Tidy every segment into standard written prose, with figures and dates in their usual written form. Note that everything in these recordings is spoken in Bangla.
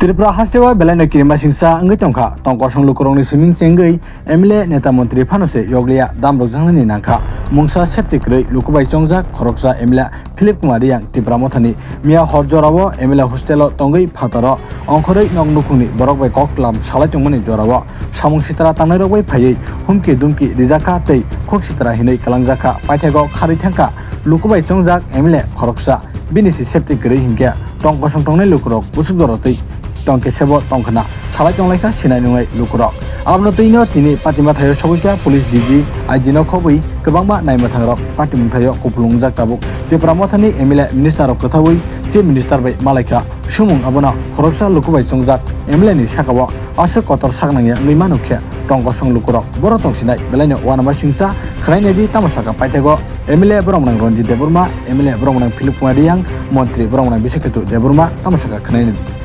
त्रिपुरा हास्टेवा बेलायनो किरिमा सिंसा अंगै तंखा तंकसं लुकुरंनि सिमिं चेंगै एमएलए नेता मंत्री फानसे योगलिया दामरक जांनि नांखा मुंसा सेप्टिक्रै लुकुबाई चंगजाक खरकसा एमएलए फिलिप कुमार यां त्रिपुरा मथानि मिया हरजरावो एमएलए हस्टेलो तंगै फातारो अंखरै नंगनुकुंनि बरकबाई कक्लाम सालायतंमनि जरावो सामुं सितरा तांनायरबाई फायै हुमकि दुमकि रिजाखा तै खक सितरा हिनै कलांजाखा पाइथागो खारै थांखा लुकुबाई चंगजाक MLA खरकसा बिनिसि सेप्टिक्रै हिंके तंकसं तंनाय लुकुरक बुसुक दरतै tongke sebo tongkhana salai tonglaika sinai nungai lukurok abno tuino tini patima thayo sogoika police DG IG no khobui kwbangma naimothangrok party mungthayo kupulungjak tabuk Tripura mothani MLA minister rok kothawi chief minister bai malaika sumung abono khoroksa lukubai chongjak MLA ni sakao asok kotor saknangya ngima nukhe tongkosong lukurok boro tongsinai belaino wanama singsa khrainedi tamasaka paithego MLA Bromnang Ronjit Deburma MLA Bromnang Philip Kumar yang Montri Bromnang Biseketu Deburma tamasaka khrainedi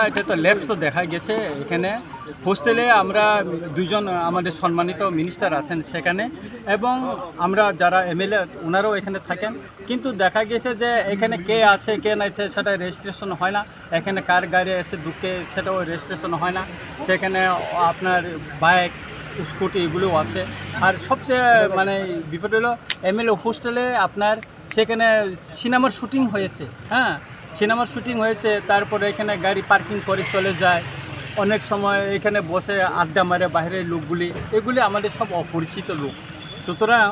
এটা তো ল্যাবস তো দেখা গেছে এখানে হোস্টেলে আমরা দুইজন আমাদের সম্মানিত মিনিস্টার আছেন সেখানে এবং আমরা যারা এমএলএ ওনারাও এখানে থাকেন কিন্তু দেখা গেছে যে এখানে কে আছে কে নাই সেটা রেজিস্ট্রেশন হয় না এখানে কার গাড়ি এসে ঢুকে সেটাও রেজিস্ট্রেশন হয় না সেখানে আপনার বাইক স্কুটি এগুলোও আছে আর সবচেয়ে মানে বিপদ হলো এমএলএ হোস্টেলে আপনার সেখানে সিনেমার শুটিং হয়েছে হ্যাঁ সিনেমার শুটিং হয়েছে তারপরে এখানে গাড়ি পার্কিং করে চলে যায় অনেক সময় এখানে বসে আড্ডা মারে বাইরের লোকগুলি এগুলি আমাদের সব অপরিচিত লোক সুতরাং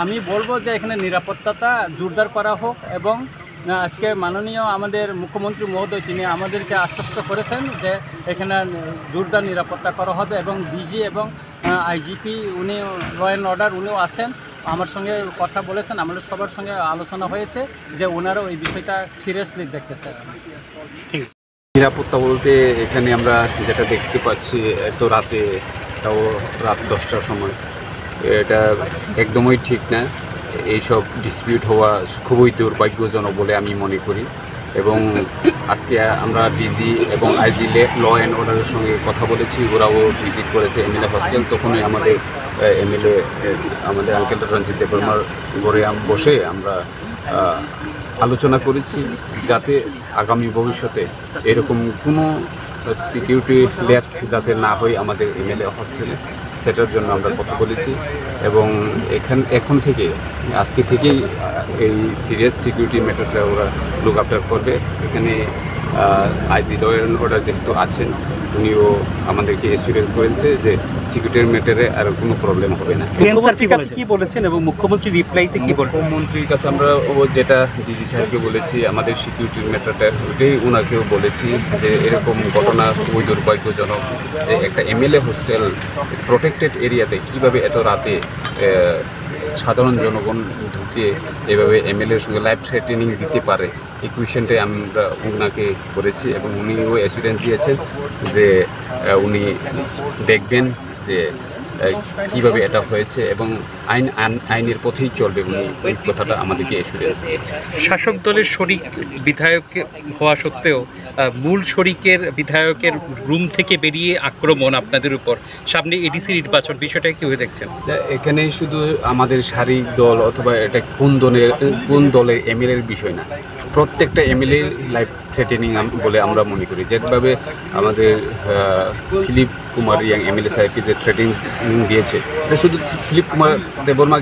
আমি বলবো যে এখানে নিরাপত্তাটা জোরদার করা হোক এবং আজকে মাননীয় আমাদের মুখ্যমন্ত্রী মহোদয় তিনি আমাদেরকে আশ্বস্ত করেছেন যে এখানে জোরদার নিরাপত্তা করা হবে এবং ডিজি এবং আইজিপি উনি ল অ্যান্ড অর্ডার উনিও আছেন আমার সঙ্গে কথা বলেছেন আমাদের সবার সঙ্গে আলোচনা হয়েছে যে ওনারাও এই বিষয়টা সিরিয়াসলি দেখতেছে ঠিক নিরাপত্তা বলতে এখানে আমরা যেটা দেখতে পাচ্ছি এত রাতে তাও রাত 10টার সময় এটা একদমই ঠিক না এইসব ডিসপিউট হওয়া খুবই দুর্ভাগ্যজনক বলে আমি মনে করি এবং আজকে আমরা ডিজি এবং আইজি ল অ্যান্ড অর্ডারের সঙ্গে কথা বলেছি ওরাও ভিজিট করেছে এমএলএ হস্টেল তখনই আমাদের এমএলএ আমাদের আঙ্কেল রঞ্জিত দেববর্মার ঘরে বসে আমরা আলোচনা করেছি যাতে আগামী ভবিষ্যতে এরকম কোনো সিকিউরিটি ল্যাপস যাতে না হয় আমাদের এমএলএ হস্টেলে সেটার জন্য আমরা কথা বলেছি এবং এখন থেকে আজকে থেকেই এই সিরিয়াস সিকিউরিটি ম্যাটারটা ওরা লুক আফটার করবে এখানে আইজি ল অ্যান্ড অর্ডার যেহেতু আছেন উনিও আমাদেরকে এসিউরেন্স করেছে যে সিকিউরিটির ম্যাটারে আর কোনো প্রবলেম হবে না কি বলেছেন এবং মুখ্যমন্ত্রী রিপ্লাইতে কি বলছেন মুখ্যমন্ত্রীর কাছে আমরা যেটা ডিজি সাহেবকে বলেছি আমাদের সিকিউরিটির ম্যাটারটা ওটাই ওনাকেও বলেছি যে এরকম ঘটনা খুবই দুর্ভাগ্যজনক যে একটা এমএলএ হোস্টেল প্রোটেক্টেড এরিয়াতে কীভাবে এত রাতে সাধারণ জনগণ ঢুকে এভাবে এমএলএর সঙ্গে লাইভ থ্রেটেনিং দিতে পারে এই কোয়েশ্চেনটাই আমরা ওনাকে করেছি এবং উনিও অ্যাসুরেন্স দিয়েছেন যে উনি দেখবেন যে কীভাবে এটা হয়েছে এবং আইনের পথেই চলবে উনি ওই কথাটা আমাদেরকে অ্যাসুরেন্স দিয়েছে শাসক দলের শরিক বিধায়ক হওয়া সত্ত্বেও মূল শরিকের বিধায়কের রুম থেকে বেরিয়ে আক্রমণ আপনাদের উপর সামনে এডিসি নির্বাচন বিষয়টা কীভাবে দেখছেন এখানে শুধু আমাদের শারীরিক দল অথবা এটা কোন দলের এমএলএর বিষয় না প্রত্যেকটা এমএলএ লাইভ থ্রেটেনিং বলে আমরা মনে করি। যেভাবে আমাদের ফিলিপ কুমার রিয়াং এমএলএ সাহেবকে যে থ্রেটেনিং দিয়েছে, এটা শুধু ফিলিপ কুমার দেববর্মা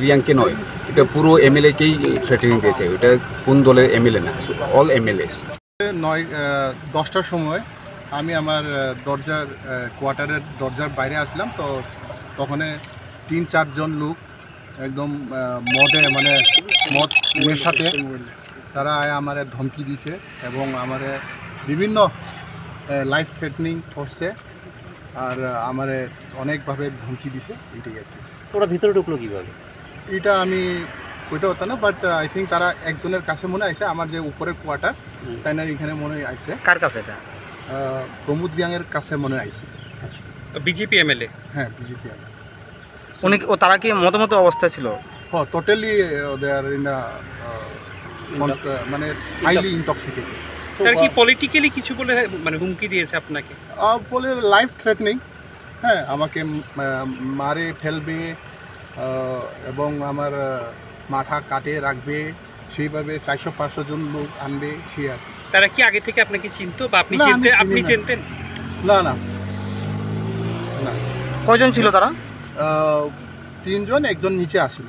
রিয়াংকে নয়, এটা পুরো এমএলএকেই থ্রেটেনিং দিয়েছে। এটা কোন দলের এমএলএ না, অল এমএলএ। 10টার সময় আমি আমার কোয়ার্টারের দরজার বাইরে আসলাম, তো তখন 3-4 জন লোক একদম মদ নেশাতে তারা আমার ধমকি দিছে এবং আমার বিভিন্ন লাইফ থ্রেটনিং করছে আর আমার অনেকভাবে ধমকি দিছে। এটাই আর কি। ওরা ভিতরে ঢুকলো কীভাবে এটা আমি কইতে পারতাম না, বাট আই থিঙ্ক তারা একজনের কাছে মনে আইছে, আমার যে উপরের কোয়ার্টার তাই না, এখানে মনে আইছে। কার কাছে এটা? প্রমোদ রিয়াংয়ের কাছে মনে আইছে। BJP MLA? হ্যাঁ, বিজেপি এমএলএ। উনি তারা কি মতো অবস্থা ছিল? টোটালি দে আর ইন মানে হাইলি ইনটক্সিকেটেড। তার কি পলিটিক্যালি কিছু বলে হুমকি দিয়েছে আপনাকে? বলে লাইফ থ্রেটনিং, হ্যাঁ, আমাকে মারে ফেলবে এবং আমার মাথা কাটে রাখবে, সেইভাবে 400-500 জন লোক আনবে সে আর। তারা কি আগে থেকে আপনাকে চিনতো বা আপনি চিনতেন? না না না। কয়জন ছিল তারা? 3 জন, একজন নিচে আসছিল।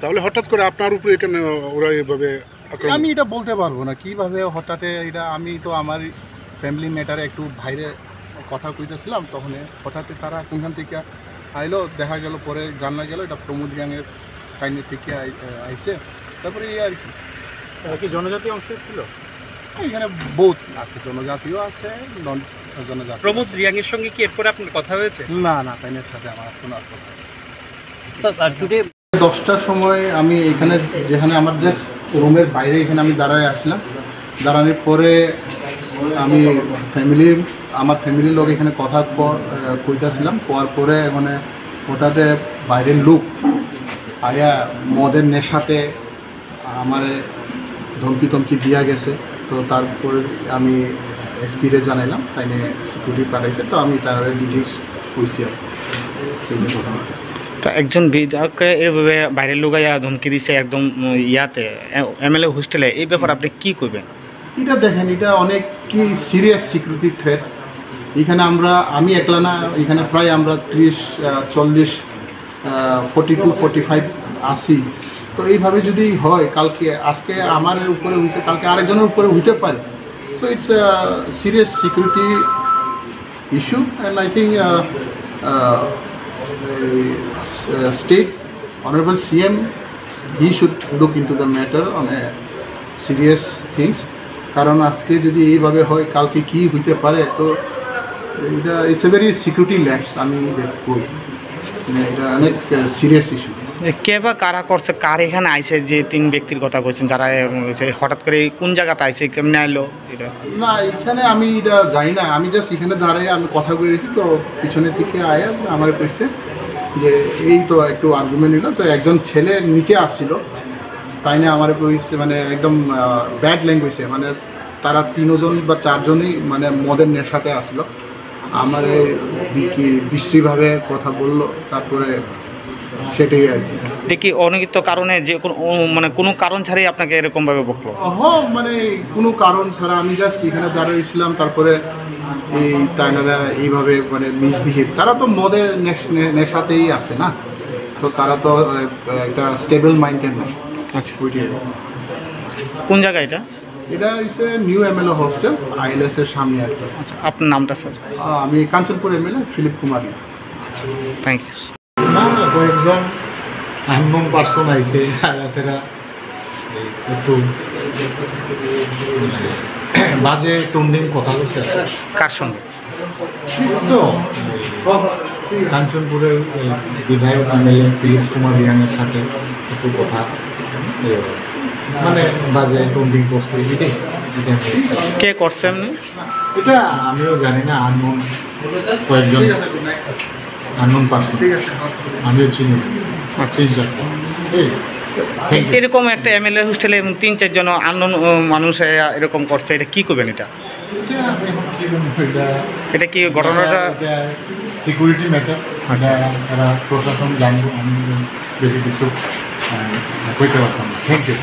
তাহলে হঠাৎ করে আপনার উপরে কেন ওরা এইভাবে আক্রমণ? আমি এটা বলতে পারবো না কিভাবে হঠাৎ এটা। আমি তো আমার ফ্যামিলি ম্যাটারে একটু বাইরে কথা কইতেছিলাম, তখন হঠাৎ তারা কোনখান থেকে আইলো, দেখা গেল, পরে জানা গেল এটা প্রমোদ রিয়াংয়ের কাহিনী থেকে আইছে। তারপরে এই আর কি। তারা কি জনজাতীয় অংশ ছিল? এখানে বহুত আছে, জনজাতীয় আছে, নন জনজাতীয়। প্রমোদ রিয়াংয়ের সঙ্গে কি এরপরে আপনার কথা হয়েছে? না না, তাইনের সাথে আমার কোনো আর কথা নেই। আর টুডে 10টার সময় আমি এখানে, যেখানে আমার যে রুমের বাইরে এখানে আমি দাঁড়ায় আসলাম, দাঁড়ানোর পরে আমি আমার ফ্যামিলির লোক এখানে কথা কইতেছিলাম, কোয়ার পরে মানে ওটাতে বাইরের লোক আয়া মদের নেশাতে আমার ধমকি দিয়া গেছে। তো তারপরে আমি এসপিরে জানাইলাম, তাই নিয়ে সিকিউরিটি পাঠাইছে, তো আমি তার ডিটেলস কইছি আর এই যে ঘটনাটা। তা একজন বিধায়ককে এভাবে বাইরের লোক ধমকি দিচ্ছে একদম ইয়াতে এমএলএ হোস্টেলে, এই ব্যাপারে আপনি কি করবেন? এটা দেখেন, এটা অনেক কি সিরিয়াস সিকিউরিটি থ্রেট। এখানে আমি একলা না, এখানে প্রায় আমরা 30-40 42-45 আসি। তো এইভাবে যদি হয়, আজকে আমার উপরে হয়েছে, কালকে আরেকজনের উপরে হইতে পারে। So it's serious security issue and I think state honorable CM, he should look into the matter on a serious things, কারণ আজকে যদি এইভাবে হয় কালকে কি হইতে পারে। তো এটা it's a very security lapse. আমি যে কই মানে এটা অনেক সিরিয়াস ইস্যু। কে বা কারা করছে, কার এখানে আইছে, যে 3 ব্যক্তির কথা বলছেন যারা হঠাৎ করে কোন জায়গাতে আইছে, কেমনে আইলো এটা? না, এখানে আমি এটা জানি না, আমি জাস্ট এখানে দাঁড়িয়ে আমি কথা বলেছি, তো পিছনের দিকে আয়া আমার কইছে যে এই তো একটু আর্গুমেন্ট নিল, তো একজন ছেলে নিচে আসছিল, তাই না আমার কইছে মানে একদম ব্যাড ল্যাঙ্গুয়েজে, মানে তারা 3 জন বা 4 জনই মানে মদের নেশাতে আসলো, আমার কি বিশ্রীভাবে কথা বললো, তারপরে সেটাই আর কি। এটা কি অনিহিত কারণে, যে কোনো কারণ ছাড়াই আপনাকে এরকমভাবে বকলো? মানে কোনো কারণ ছাড়া আমি জাস্ট এখানে দাঁড়িয়েছিলাম, তারপরে এই তাইনারা এইভাবে মানে মিসবিহেভ, তারা তো মদের নেশাতেই আছে না, তো তারা তো একটা স্টেবল মাইন্ডেড না। আচ্ছা, ওইটাই। কোন জায়গা এটা? এটা হচ্ছে নিউ এমএলএ হোস্টেল, ILS এর সামনে আর কি। আচ্ছা, আপনার নামটা স্যার? আমি কাঞ্চনপুর এমএলএ ফিলিপ কুমার। আচ্ছা, থ্যাংক ইউ। না, কয়েকজন আননোন পার্সন আইসে, এরা একটু বাজে টন্ডিং কথা বলছে। কার সঙ্গে? তো কাঞ্চনপুরের বিধায়ক এমএলএ ফিলিপ কুমার রিয়াংয়ের সাথে একটু কথা মানে বাজে টন্ডিং করছে। কে করছে এমনি? এটা আমিও জানি না, আননোন কয়েকজন আননোন পার্সন, আমিও চিনি না। এরকম একটা এমএলএ হোস্টেলে 3-4 জন আননোন মানুষ এরকম করছে, এটা কি করবেন? এটা কি ঘটনাটা সিকিউরিটি ম্যাটার। আচ্ছা, এরা প্রশাসন জানবো, আমি বেশি কিছু কইতে পারতাম না। Thank you.